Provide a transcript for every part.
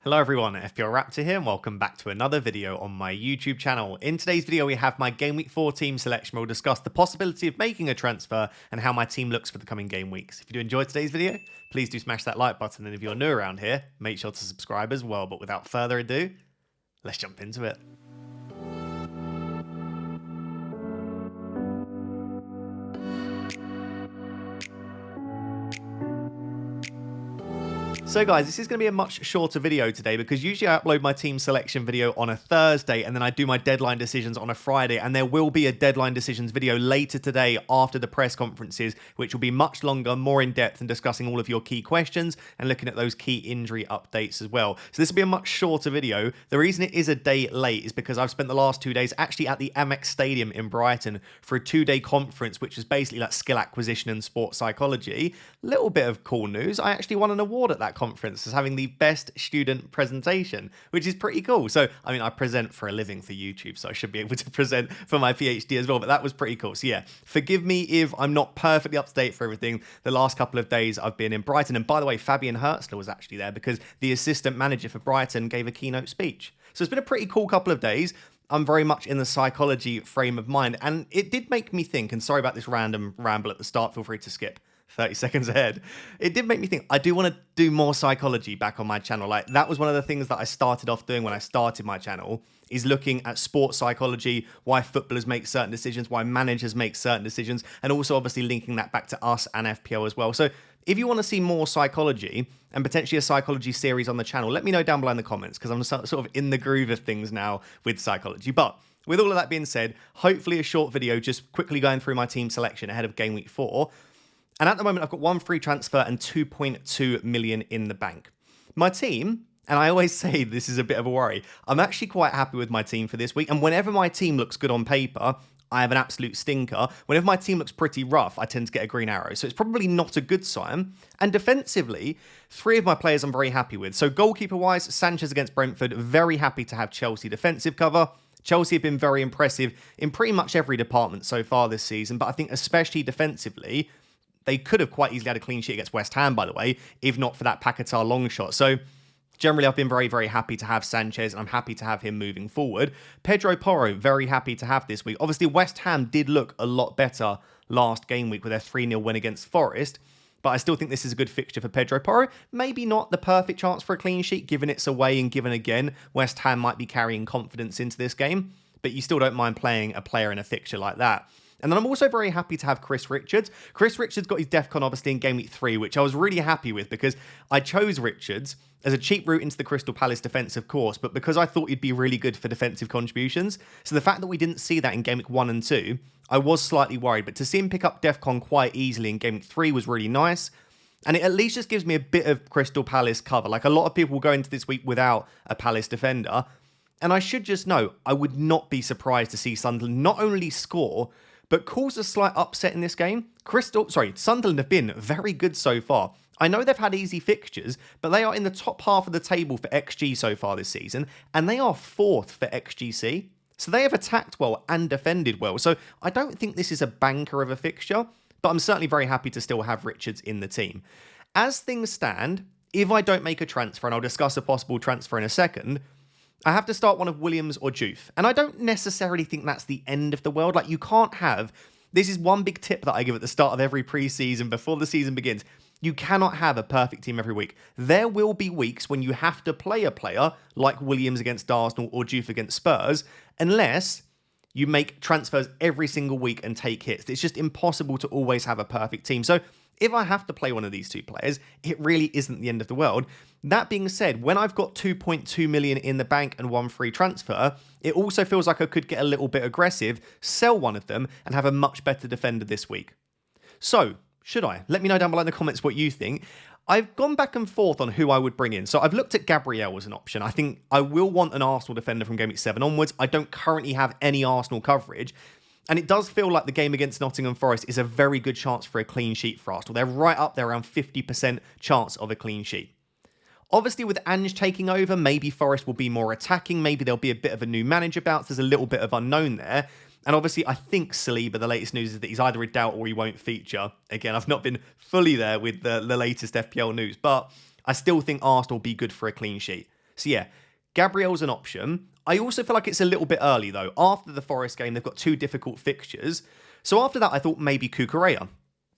Hello everyone, FPL Raptor here and welcome back to another video on my YouTube channel. In today's video we have my Game Week 4 team selection. We'll discuss the possibility of making a transfer and how my team looks for the coming game weeks. If you do enjoy today's video, please do smash that like button, and if you're new around here, make sure to subscribe as well. But without further ado, let's jump into it. So guys, this is going to be a much shorter video today because usually I upload my team selection video on a Thursday and then I do my deadline decisions on a Friday, and there will be a deadline decisions video later today after the press conferences, which will be much longer, more in depth, and discussing all of your key questions and looking at those key injury updates as well. So this will be a much shorter video. The reason it is a day late is because I've spent the last 2 days actually at the Amex Stadium in Brighton for a 2-day conference, which is basically like skill acquisition and sports psychology. Little bit of cool news, I actually won an award at that conference as having the best student presentation, which is pretty cool. So, I mean, I present for a living for YouTube, so I should be able to present for my PhD as well, but that was pretty cool. So yeah, forgive me if I'm not perfectly up to date for everything. The last couple of days I've been in Brighton, and by the way, Fabian Hertzler was actually there because the assistant manager for Brighton gave a keynote speech. So it's been a pretty cool couple of days. I'm very much in the psychology frame of mind, and it did make me think, and sorry about this random ramble at the start, feel free to skip 30 seconds ahead. It did make me think I do want to do more psychology back on my channel. Like, that was one of the things that I started off doing when I started my channel, is looking at sports psychology, why footballers make certain decisions, why managers make certain decisions, and also obviously linking that back to us and FPL as well. So if you want to see more psychology and potentially a psychology series on the channel, let me know down below in the comments, because I'm sort of in the groove of things now with psychology. But with all of that being said, hopefully a short video just quickly going through my team selection ahead of Game Week 4. And at the moment, I've got 1 free transfer and 2.2 million in the bank. My team, and I always say this is a bit of a worry, I'm actually quite happy with my team for this week. And whenever my team looks good on paper, I have an absolute stinker. Whenever my team looks pretty rough, I tend to get a green arrow. So it's probably not a good sign. And defensively, 3 of my players I'm very happy with. So goalkeeper-wise, Sanchez against Brentford, very happy to have Chelsea defensive cover. Chelsea have been very impressive in pretty much every department so far this season, but I think especially defensively, they could have quite easily had a clean sheet against West Ham, by the way, if not for that Paquetá long shot. So generally, I've been very, very happy to have Sanchez, and I'm happy to have him moving forward. Pedro Porro, very happy to have this week. Obviously, West Ham did look a lot better last game week with their 3-0 win against Forest, but I still think this is a good fixture for Pedro Porro. Maybe not the perfect chance for a clean sheet, given it's away and given again, West Ham might be carrying confidence into this game, but you still don't mind playing a player in a fixture like that. And then I'm also very happy to have Chris Richards. Chris Richards got his DEFCON obviously in Game Week 3, which I was really happy with because I chose Richards as a cheap route into the Crystal Palace defence, of course, but because I thought he'd be really good for defensive contributions. So the fact that we didn't see that in Game Week 1 and 2, I was slightly worried, but to see him pick up DEFCON quite easily in Game Week 3 was really nice. And it at least just gives me a bit of Crystal Palace cover. Like, a lot of people will go into this week without a Palace defender. And I should just know, I would not be surprised to see Sunderland not only score, but cause a slight upset in this game. Sunderland have been very good so far. I know they've had easy fixtures, but they are in the top half of the table for XG so far this season, and they are 4th for XGC. So they have attacked well and defended well. So I don't think this is a banker of a fixture, but I'm certainly very happy to still have Richards in the team. As things stand, if I don't make a transfer, and I'll discuss a possible transfer in a second, I have to start one of Williams or Juve. And I don't necessarily think that's the end of the world. Like, you can't have... This is one big tip that I give at the start of every preseason before the season begins. You cannot have a perfect team every week. There will be weeks when you have to play a player like Williams against Arsenal or Juve against Spurs, unless you make transfers every single week and take hits. It's just impossible to always have a perfect team. So if I have to play one of these 2 players, it really isn't the end of the world. That being said, when I've got 2.2 million in the bank and 1 free transfer, it also feels like I could get a little bit aggressive, sell one of them, and have a much better defender this week. So, should I? Let me know down below in the comments what you think. I've gone back and forth on who I would bring in. So I've looked at Gabriel as an option. I think I will want an Arsenal defender from Game Week 7 onwards. I don't currently have any Arsenal coverage. And it does feel like the game against Nottingham Forest is a very good chance for a clean sheet for Arsenal. They're right up there, around 50% chance of a clean sheet. Obviously, with Ange taking over, maybe Forest will be more attacking. Maybe there'll be a bit of a new manager bounce. There's a little bit of unknown there. And obviously, I think Saliba, the latest news is that he's either in doubt or he won't feature. Again, I've not been fully there with the latest FPL news, but I still think Arsenal will be good for a clean sheet. So yeah, Gabriel's an option. I also feel like it's a little bit early though. After the Forest game, they've got 2 difficult fixtures. So after that, I thought maybe Cucurella.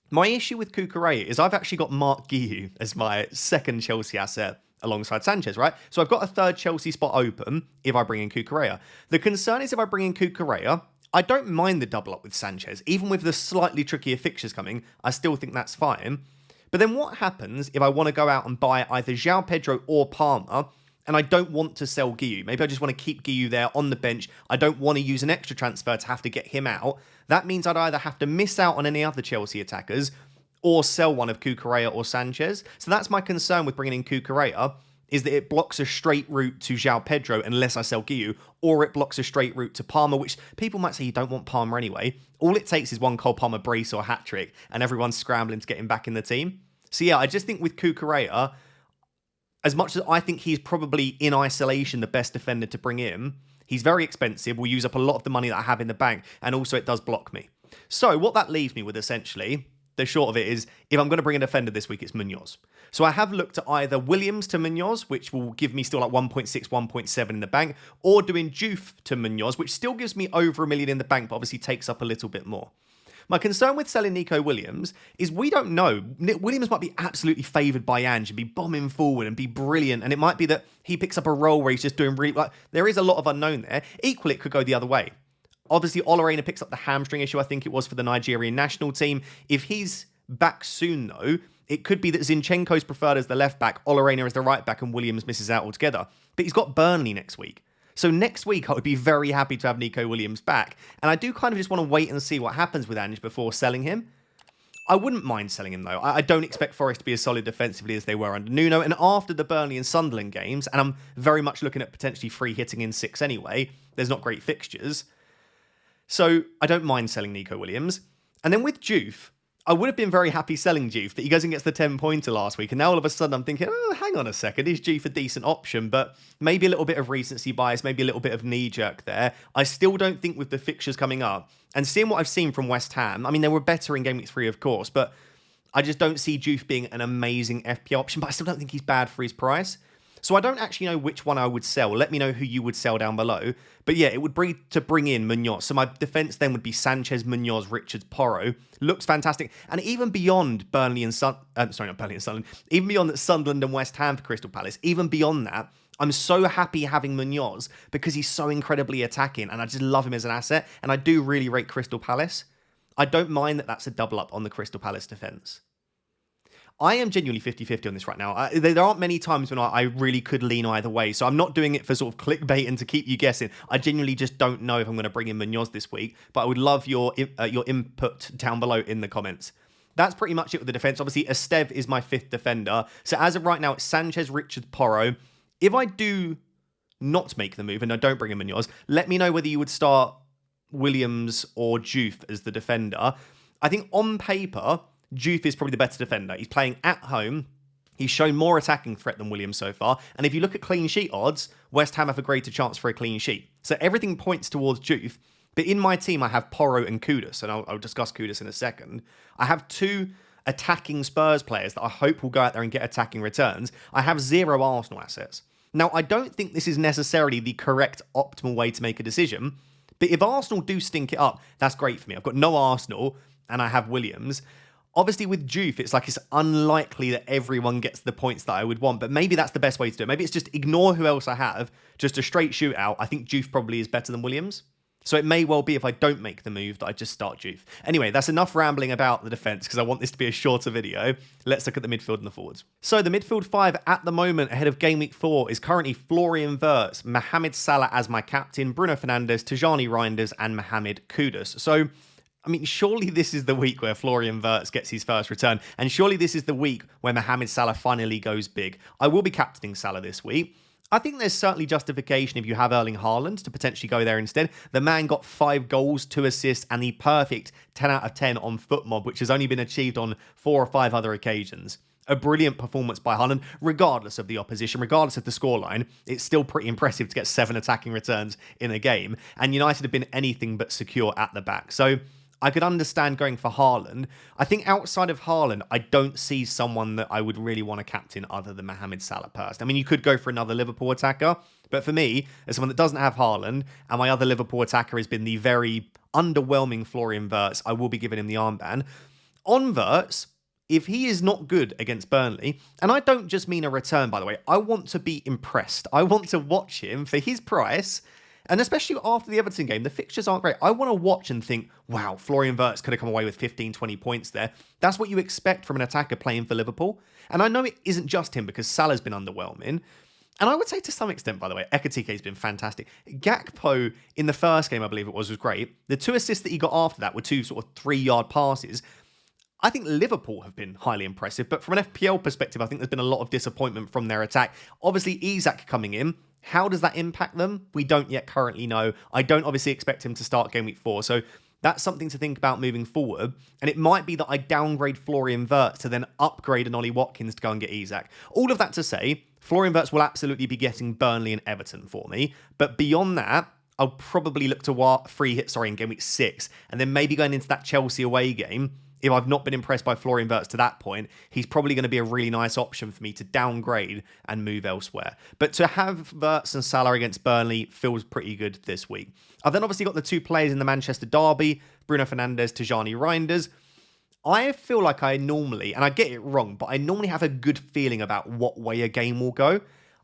My issue with Cucurella is I've actually got Mark Guiu as my second Chelsea asset alongside Sanchez, right? So I've got a third Chelsea spot open if I bring in Cucurella. The concern is if I bring in Cucurella, I don't mind the double up with Sanchez. Even with the slightly trickier fixtures coming, I still think that's fine. But then what happens if I want to go out and buy either João Pedro or Palmer, and I don't want to sell Guiu? Maybe I just want to keep Guiu there on the bench. I don't want to use an extra transfer to have to get him out. That means I'd either have to miss out on any other Chelsea attackers or sell one of Cucurella or Sanchez. So that's my concern with bringing in Cucurella, is that it blocks a straight route to João Pedro unless I sell Guiu, or it blocks a straight route to Palmer, which people might say you don't want Palmer anyway. All it takes is one Cole Palmer brace or hat-trick, and everyone's scrambling to get him back in the team. So yeah, I just think with Cucurella, as much as I think he's probably in isolation the best defender to bring in, he's very expensive, will use up a lot of the money that I have in the bank, and also it does block me. So what that leaves me with, essentially, the short of it is, if I'm going to bring a defender this week, it's MUñOZ. So I have looked at either Williams to MUñOZ, which will give me still like 1.6, 1.7 in the bank, or doing Juve to MUñOZ, which still gives me over $1 million in the bank, but obviously takes up a little bit more. My concern with selling Nico Williams is we don't know. Williams might be absolutely favoured by Ange and be bombing forward and be brilliant, and it might be that he picks up a role where he's just doing really... there is a lot of unknown there. Equally, it could go the other way. Obviously, Olarena picks up the hamstring issue, I think it was, for the Nigerian national team. If he's back soon, though, it could be that Zinchenko's preferred as the left back, Olarena as the right back, and Williams misses out altogether. But he's got Burnley next week. So next week, I would be very happy to have Nico Williams back. And I do kind of just want to wait and see what happens with Ange before selling him. I wouldn't mind selling him, though. I don't expect Forest to be as solid defensively as they were under Nuno. And after the Burnley and Sunderland games, and I'm very much looking at potentially free hitting in 6 anyway, there's not great fixtures. So I don't mind selling Nico Williams. And then with Juve, I would have been very happy selling Juve, but he goes and gets the 10-pointer last week. And now all of a sudden I'm thinking, oh, hang on a second, is Juve a decent option? But maybe a little bit of recency bias, maybe a little bit of knee-jerk there. I still don't think with the fixtures coming up, and seeing what I've seen from West Ham, I mean, they were better in Game Week 3, of course, but I just don't see Juve being an amazing FPL option, but I still don't think he's bad for his price. So I don't actually know which one I would sell. Let me know who you would sell down below. But yeah, it would be to bring in MUñOZ. So my defence then would be Sanchez, MUñOZ, Richards, Porro. Looks fantastic. And even beyond Burnley and Sunderland. Even beyond Sunderland and West Ham for Crystal Palace. Even beyond that, I'm so happy having MUñOZ because he's so incredibly attacking. And I just love him as an asset. And I do really rate Crystal Palace. I don't mind that that's a double up on the Crystal Palace defence. I am genuinely 50-50 on this right now. There aren't many times when I really could lean either way. So I'm not doing it for sort of clickbait and to keep you guessing. I genuinely just don't know if I'm going to bring in MUñOZ this week. But I would love your input down below in the comments. That's pretty much it with the defence. Obviously, Esteve is my 5th defender. So as of right now, it's Sanchez, Richards, Porro. If I do not make the move and I don't bring in MUñOZ, let me know whether you would start Williams or Juve as the defender. I think on paper, Juve is probably the better defender. He's playing at home. He's shown more attacking threat than Williams so far. And if you look at clean sheet odds, West Ham have a greater chance for a clean sheet. So everything points towards Juve. But in my team, I have Porro and Kudus, and I'll discuss Kudus in a second. I have 2 attacking Spurs players that I hope will go out there and get attacking returns. I have 0 Arsenal assets. Now, I don't think this is necessarily the correct optimal way to make a decision. But if Arsenal do stink it up, that's great for me. I've got no Arsenal, and I have Williams. Obviously, with Juve, it's like it's unlikely that everyone gets the points that I would want, but maybe that's the best way to do it. Maybe it's just ignore who else I have, just a straight shootout. I think Juve probably is better than Williams. So it may well be if I don't make the move that I just start Juve. Anyway, that's enough rambling about the defence because I want this to be a shorter video. Let's look at the midfield and the forwards. So the midfield 5 at the moment ahead of Game Week 4 is currently Florian Wirtz, Mohamed Salah as my captain, Bruno Fernandes, Tijani Reinders and Mohamed Kudus. So I mean, surely this is the week where Florian Wirtz gets his first return, and surely this is the week where Mohamed Salah finally goes big. I will be captaining Salah this week. I think there's certainly justification if you have Erling Haaland to potentially go there instead. The man got 5 goals, 2 assists, and the perfect 10 out of 10 on FootMob, which has only been achieved on 4 or 5 other occasions. A brilliant performance by Haaland, regardless of the opposition, regardless of the scoreline. It's still pretty impressive to get 7 attacking returns in a game, and United have been anything but secure at the back. So I could understand going for Haaland. I think outside of Haaland, I don't see someone that I would really want to captain other than Mohamed Salah personally. I mean, you could go for another Liverpool attacker, but for me, as someone that doesn't have Haaland, and my other Liverpool attacker has been the very underwhelming Florian Wirtz, I will be giving him the armband. On Wirtz, if he is not good against Burnley, and I don't just mean a return, by the way, I want to be impressed. I want to watch him for his price. And especially after the Everton game, the fixtures aren't great. I want to watch and think, wow, Florian Wirtz could have come away with 15, 20 points there. That's what you expect from an attacker playing for Liverpool. And I know it isn't just him because Salah's been underwhelming. And I would say to some extent, by the way, Ekatike's been fantastic. Gakpo, in the first game, I believe it was great. The 2 assists that he got after that were 2 sort of 3-yard passes. I think Liverpool have been highly impressive, but from an FPL perspective, I think there's been a lot of disappointment from their attack. Obviously, Isak coming in. How does that impact them? We don't yet currently know. I don't obviously expect him to start game week 4, so that's something to think about moving forward. And it might be that I downgrade Florian Wirtz to then upgrade an Ollie Watkins to go and get Isak. All of that to say, Florian Wirtz will absolutely be getting Burnley and Everton for me. But beyond that, I'll probably look to free hit, in game week 6, and then maybe going into that Chelsea away game. If I've not been impressed by Florian Wirtz to that point, he's probably going to be a really nice option for me to downgrade and move elsewhere. But to have Wirtz and Salah against Burnley feels pretty good this week. I've then obviously got the 2 players in the Manchester derby, Bruno Fernandes, Tijani Reinders. I feel like I normally, and I get it wrong, but I normally have a good feeling about what way a game will go.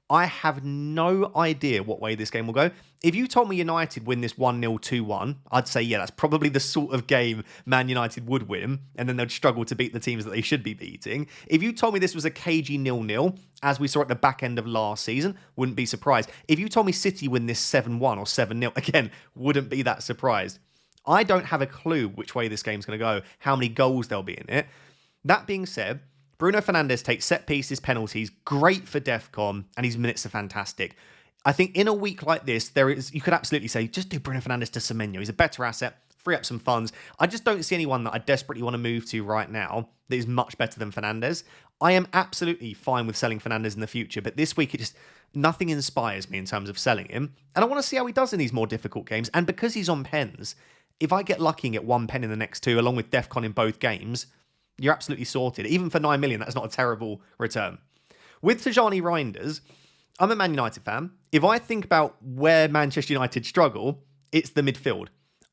I have no idea what way this game will go. If you told me United win this 1-0, 2-1, I'd say, yeah, that's probably the sort of game Man United would win, and then they'd struggle to beat the teams that they should be beating. If you told me this was a cagey 0-0, as we saw at the back end of last season, wouldn't be surprised. If you told me City win this 7-1 or 7-0, again, wouldn't be that surprised. I don't have a clue which way this game's going to go, how many goals there'll be in it. That being said, Bruno Fernandes takes set pieces, penalties, great for DEFCON, and his minutes are fantastic. I think in a week like this, you could absolutely say, just do Bruno Fernandes to Semenyo. He's a better asset, free up some funds. I just don't see anyone that I desperately want to move to right now that is much better than Fernandes. I am absolutely fine with selling Fernandes in the future, but this week nothing inspires me in terms of selling him. And I want to see how he does in these more difficult games. And because he's on pens, if I get lucky and get 1 pen in the next 2, along with DEFCON in both games, you're absolutely sorted. Even for 9 million, that's not a terrible return. With Tijani Reinders, I'm a Man United fan. If I think about where Manchester United struggle, it's the midfield.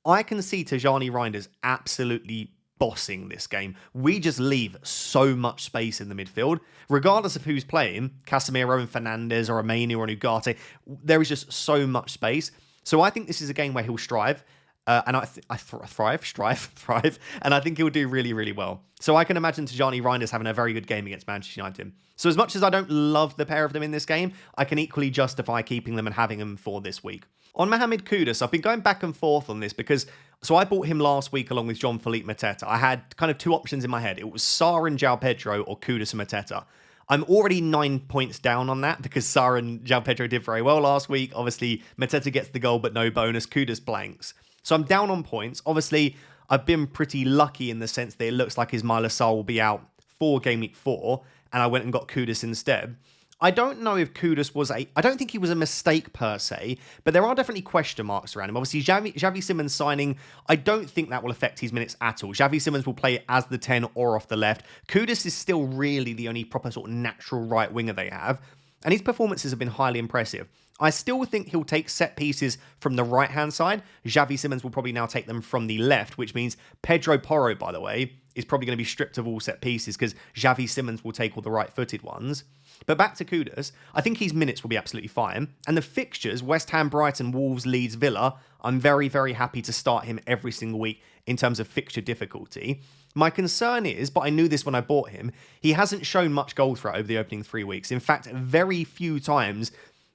I can see Tijani Reinders absolutely bossing this game. We just leave so much space in the midfield. Regardless of who's playing, Casemiro and Fernandes or Amenu or Ugarte, there is just so much space. So I think this is a game where he'll strive. And I thrive, and I think he'll do really, really well. So I can imagine Tijani Reinders having a very good game against Manchester United. So as much as I don't love the pair of them in this game, I can equally justify keeping them and having them for this week. On Mohamed Kudus, I've been going back and forth on this because, so I bought him last week along with Jean-Philippe Mateta. I had kind of 2 options in my head. It was Sarr and João Pedro or Kudus and Mateta. I'm already 9 points down on that because Sarr and João Pedro did very well last week. Obviously, Mateta gets the goal, but no bonus. Kudus blanks. So I'm down on points. Obviously, I've been pretty lucky in the sense that it looks like Ismaila Sarr will be out for game week 4, and I went and got Kudus instead. I don't know if Kudus I don't think he was a mistake per se, but there are definitely question marks around him. Obviously, Xavi Simons signing, I don't think that will affect his minutes at all. Xavi Simons will play as the 10 or off the left. Kudus is still really the only proper sort of natural right winger they have, and his performances have been highly impressive. I still think he'll take set pieces from the right-hand side. Xavi Simons will probably now take them from the left, which means Pedro Porro, by the way, is probably going to be stripped of all set pieces because Xavi Simons will take all the right-footed ones. But back to Kudus, I think his minutes will be absolutely fine. And the fixtures, West Ham, Brighton, Wolves, Leeds, Villa, I'm very, very happy to start him every single week in terms of fixture difficulty. My concern is, but I knew this when I bought him, he hasn't shown much goal threat over the opening 3 weeks. In fact, very few times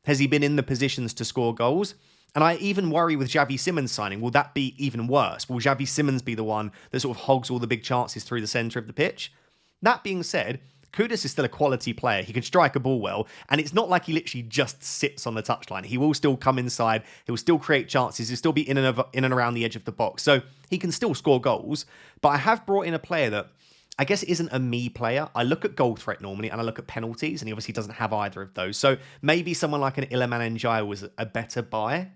has he been in the positions to score goals. And I even worry with Xavi Simons signing, will that be even worse? Will Xavi Simons be the one that sort of hogs all the big chances through the centre of the pitch? That being said, Kudus is still a quality player. He can strike a ball well, and it's not like he literally just sits on the touchline. He will still come inside. He'll still create chances. He'll still be in and around the edge of the box. So he can still score goals. But I have brought in a player that I guess isn't a me player. I look at goal threat normally, and I look at penalties, and he obviously doesn't have either of those. So maybe someone like an Iliman Ndiaye was a better buy.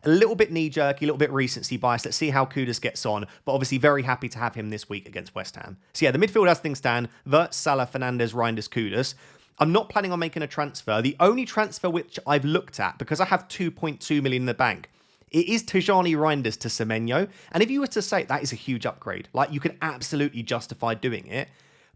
A little bit knee-jerky, a little bit recency bias. Let's see how Kudus gets on. But obviously very happy to have him this week against West Ham. So yeah, the midfield as things stand, Wirtz, Salah, Fernandes, Reinders, Kudus. I'm not planning on making a transfer. The only transfer which I've looked at, because I have 2.2 million in the bank, it is Tijani Reinders to Semenyo. And if you were to say that is a huge upgrade, like you can absolutely justify doing it.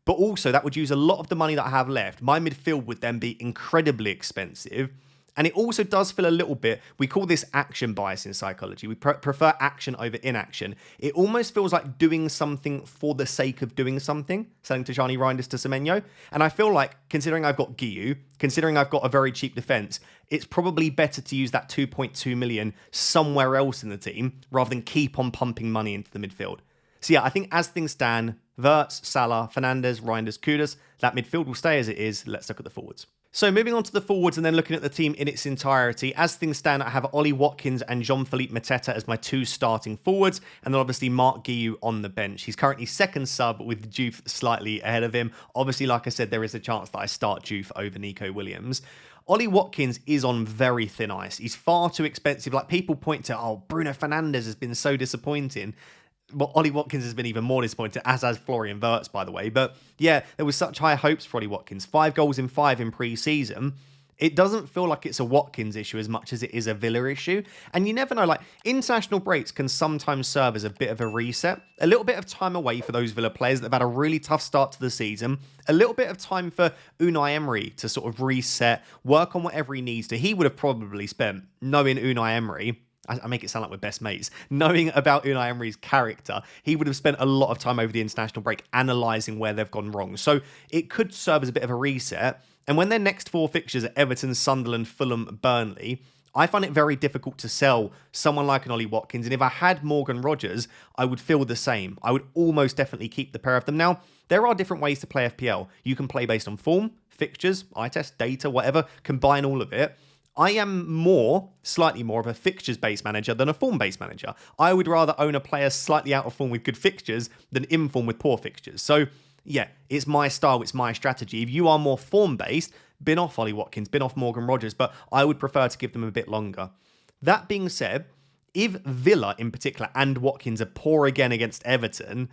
But also that would use a lot of the money that I have left. My midfield would then be incredibly expensive. And it also does feel a little bit, we call this action bias in psychology. We prefer action over inaction. It almost feels like doing something for the sake of doing something, selling Tijani Reinders to Semenyo. And I feel like, considering I've got Guiu, considering I've got a very cheap defence, it's probably better to use that 2.2 million somewhere else in the team rather than keep on pumping money into the midfield. So yeah, I think as things stand, Wirtz, Salah, Fernandes, Reinders, Kudus, that midfield will stay as it is. Let's look at the forwards. So moving on to the forwards and then looking at the team in its entirety. As things stand, I have Ollie Watkins and Jean-Philippe Mateta as my two starting forwards, and then obviously Mark Guiu on the bench. He's currently second sub with Juve slightly ahead of him. Obviously, like I said, there is a chance that I start Juve over Nico Williams. Ollie Watkins is on very thin ice. He's far too expensive. Like people point to, oh, Bruno Fernandes has been so disappointing. Well, Ollie Watkins has been even more disappointed, as has Florian Wirtz, by the way. But yeah, there was such high hopes for Ollie Watkins. 5 goals in 5 in pre-season. It doesn't feel like it's a Watkins issue as much as it is a Villa issue. And you never know, like, international breaks can sometimes serve as a bit of a reset. A little bit of time away for those Villa players that have had a really tough start to the season. A little bit of time for Unai Emery to sort of reset, work on whatever he needs to. He would have probably spent, knowing Unai Emery, I make it sound like we're best mates. Knowing about Unai Emery's character, he would have spent a lot of time over the international break analysing where they've gone wrong. So it could serve as a bit of a reset. And when their next 4 fixtures are Everton, Sunderland, Fulham, Burnley, I find it very difficult to sell someone like an Ollie Watkins. And if I had Morgan Rogers, I would feel the same. I would almost definitely keep the pair of them. Now, there are different ways to play FPL. You can play based on form, fixtures, eye test, data, whatever. Combine all of it. I am slightly more of a fixtures-based manager than a form-based manager. I would rather own a player slightly out of form with good fixtures than in form with poor fixtures. So, yeah, it's my style, it's my strategy. If you are more form-based, bin off Ollie Watkins, bin off Morgan Rogers, but I would prefer to give them a bit longer. That being said, if Villa in particular and Watkins are poor again against Everton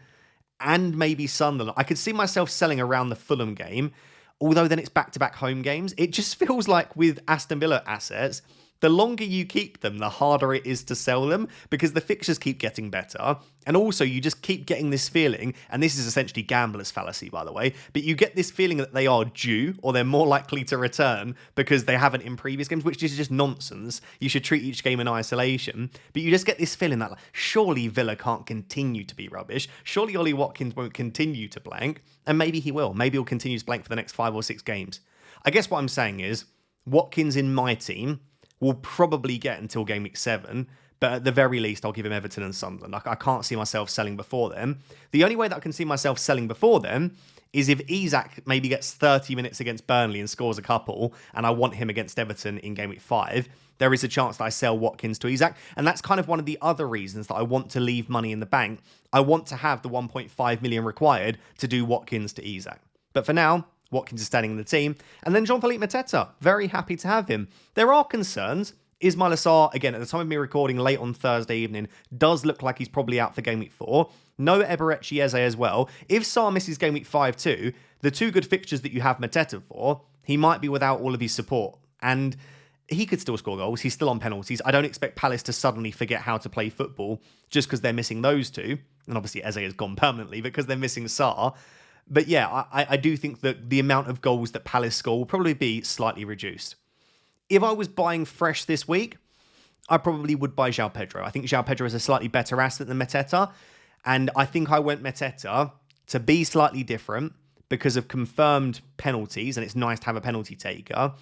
and maybe Sunderland, I could see myself selling around the Fulham game. Although then it's back-to-back home games. It just feels like with Aston Villa assets, the longer you keep them, the harder it is to sell them because the fixtures keep getting better. And also you just keep getting this feeling, and this is essentially gambler's fallacy, by the way, but you get this feeling that they are due or they're more likely to return because they haven't in previous games, which is just nonsense. You should treat each game in isolation. But you just get this feeling that like, surely Villa can't continue to be rubbish. Surely Ollie Watkins won't continue to blank. And maybe he will. Maybe he'll continue to blank for the next 5 or 6 games. I guess what I'm saying is Watkins in my team will probably get until game week 7, but at the very least, I'll give him Everton and Sunderland. I can't see myself selling before then. The only way that I can see myself selling before then is if Isak maybe gets 30 minutes against Burnley and scores a couple, and I want him against Everton in game week 5, there is a chance that I sell Watkins to Isak. And that's kind of one of the other reasons that I want to leave money in the bank. I want to have the 1.5 million required to do Watkins to Isak. But for now, Watkins is standing in the team. And then Jean-Philippe Mateta, very happy to have him. There are concerns. Ismail Assar, again, at the time of me recording late on Thursday evening, does look like he's probably out for game week 4. No Eberechi Eze as well. If Sarr misses game week 5 too, the 2 good fixtures that you have Mateta for, he might be without all of his support. And he could still score goals. He's still on penalties. I don't expect Palace to suddenly forget how to play football just because they're missing those 2. And obviously Eze has gone permanently because they're missing Sarr. But yeah, I do think that the amount of goals that Palace score will probably be slightly reduced. If I was buying fresh this week, I probably would buy João Pedro. I think João Pedro is a slightly better asset than Mateta. And I think I went Mateta to be slightly different because of confirmed penalties. And it's nice to have a penalty taker.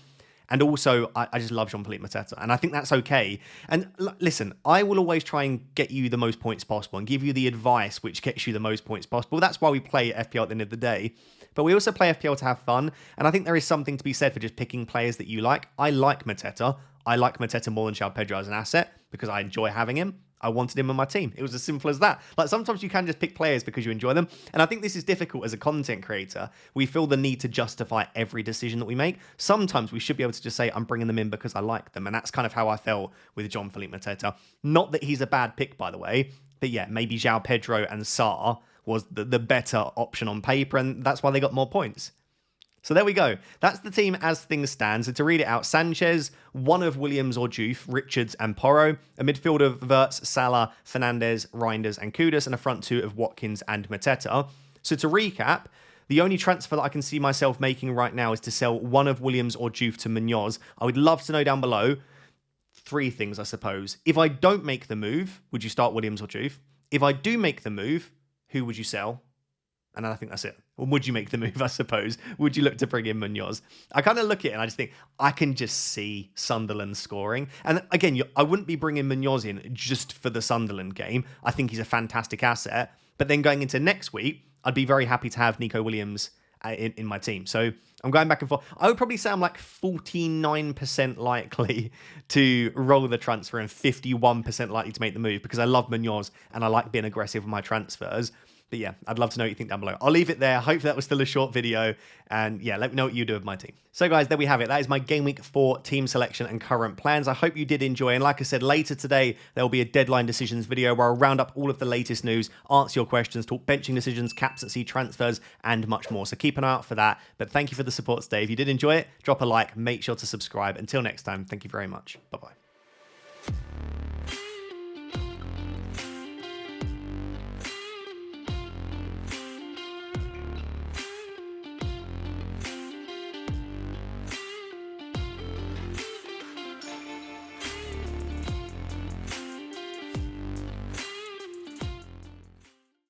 And also, I just love Jean-Philippe Mateta. And I think that's okay. And listen, I will always try and get you the most points possible and give you the advice which gets you the most points possible. That's why we play FPL at the end of the day. But we also play FPL to have fun. And I think there is something to be said for just picking players that you like. I like Mateta. I like Mateta more than João Pedro as an asset because I enjoy having him. I wanted him on my team. It was as simple as that. Like, sometimes you can just pick players because you enjoy them. And I think this is difficult as a content creator. We feel the need to justify every decision that we make. Sometimes we should be able to just say, I'm bringing them in because I like them. And that's kind of how I felt with Jean-Philippe Mateta. Not that he's a bad pick, by the way. But yeah, maybe João Pedro and Sarr was the better option on paper. And that's why they got more points. So there we go. That's the team as things stand. So to read it out, Sanchez, one of Williams or Juve, Richards and Porro, a midfield of Wirtz, Salah, Fernandes, Reinders and Kudus, and a front two of Watkins and Mateta. So to recap, the only transfer that I can see myself making right now is to sell one of Williams or Juve to MUÑOZ. I would love to know down below 3 things, I suppose. If I don't make the move, would you start Williams or Juve? If I do make the move, who would you sell? And I think that's it. Or would you make the move, I suppose? Would you look to bring in MUÑOZ? I kind of look at it and I just think, I can just see Sunderland scoring. And again, I wouldn't be bringing MUÑOZ in just for the Sunderland game. I think he's a fantastic asset. But then going into next week, I'd be very happy to have Nico Williams in my team. So I'm going back and forth. I would probably say I'm like 49% likely to roll the transfer and 51% likely to make the move because I love MUÑOZ and I like being aggressive with my transfers. But yeah, I'd love to know what you think down below. I'll leave it there. Hopefully that was still a short video. And yeah, let me know what you do with my team. So guys, there we have it. That is my Game Week 4 team selection and current plans. I hope you did enjoy. And like I said, later today, there will be a deadline decisions video where I'll round up all of the latest news, answer your questions, talk benching decisions, captaincy, transfers, and much more. So keep an eye out for that. But thank you for the support today. If you did enjoy it, drop a like, make sure to subscribe. Until next time, thank you very much. Bye-bye.